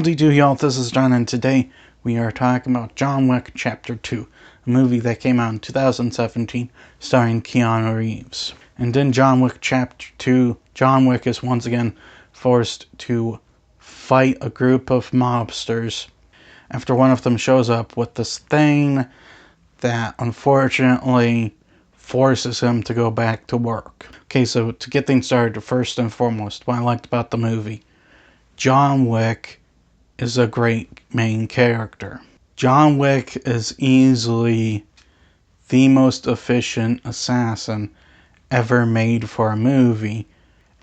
Howdy do y'all, this is John, and today we are talking about John Wick Chapter 2, a movie that came out in 2017 starring Keanu Reeves. And in John Wick Chapter 2, John Wick is once again forced to fight a group of mobsters after one of them shows up with this thing that unfortunately forces him to go back to work. Okay, so to get things started, first and foremost, what I liked about the movie, John Wick is a great main character. John Wick is easily the most efficient assassin ever made for a movie,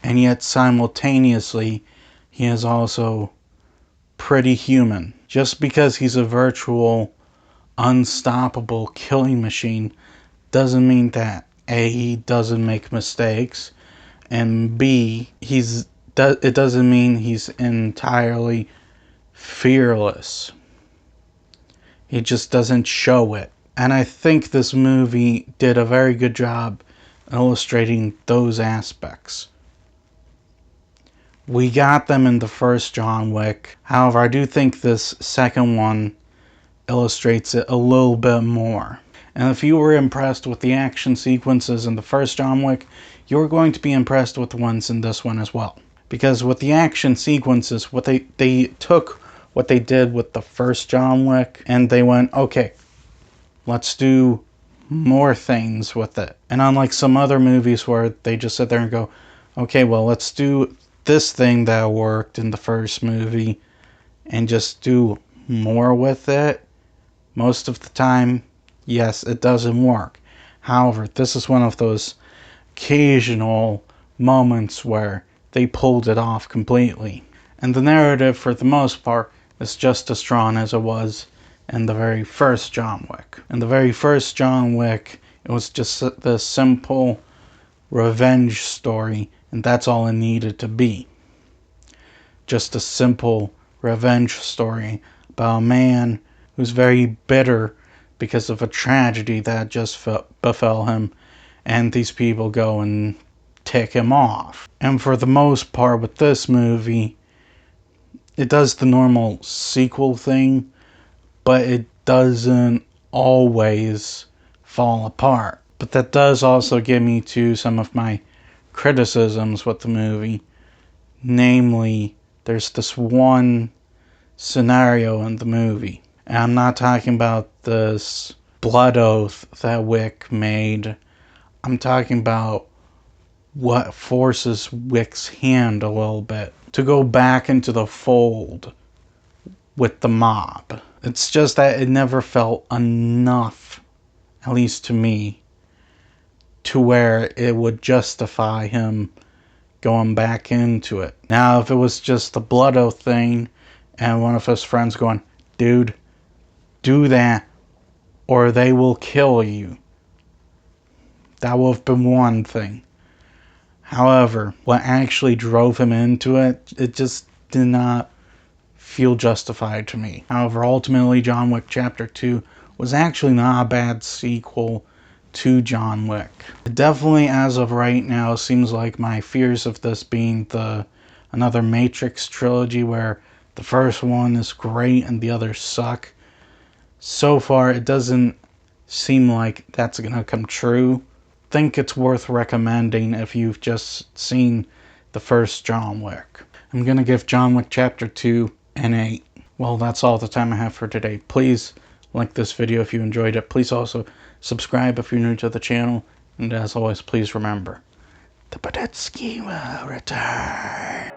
and yet simultaneously he is also pretty human. Just because he's a virtual, unstoppable killing machine doesn't mean that A, he doesn't make mistakes, and B, it doesn't mean he's entirely fearless. He just doesn't show it. And I think this movie did a very good job illustrating those aspects. We got them in the first John Wick. However, I do think this second one illustrates it a little bit more. And if you were impressed with the action sequences in the first John Wick, you're going to be impressed with the ones in this one as well. Because with the action sequences, they took what they did with the first John Wick and they went, okay, let's do more things with it. And unlike some other movies where they just sit there and go, okay, well, let's do this thing that worked in the first movie and just do more with it, most of the time, yes, it doesn't work. However, this is one of those occasional moments where they pulled it off completely. And the narrative, for the most part, is just as strong as it was in the very first John Wick. In the very first John Wick, it was just the simple revenge story, and that's all it needed to be. Just a simple revenge story about a man who's very bitter because of a tragedy that just befell him, and these people go and tick him off. And for the most part with this movie, it does the normal sequel thing, but it doesn't always fall apart. But that does also get me to some of my criticisms with the movie. Namely, there's this one scenario in the movie. And I'm not talking about this blood oath that Wick made. I'm talking about what forces Wick's hand a little bit to go back into the fold with the mob. It's just that it never felt enough, at least to me, to where it would justify him going back into it. Now, if it was just the blood oath thing and one of his friends going, dude, do that or they will kill you, that would have been one thing. However, what actually drove him into it, it just did not feel justified to me. However, ultimately, John Wick Chapter 2 was actually not a bad sequel to John Wick. It definitely, as of right now, seems like my fears of this being another Matrix trilogy where the first one is great and the others suck. So far, it doesn't seem like that's gonna come true. Think it's worth recommending if you've just seen the first John Wick. I'm gonna give John Wick Chapter 2 an 8. Well, that's all the time I have for today. Please like this video if you enjoyed it. Please also subscribe if you're new to the channel. And as always, please remember, the Badetsky will return.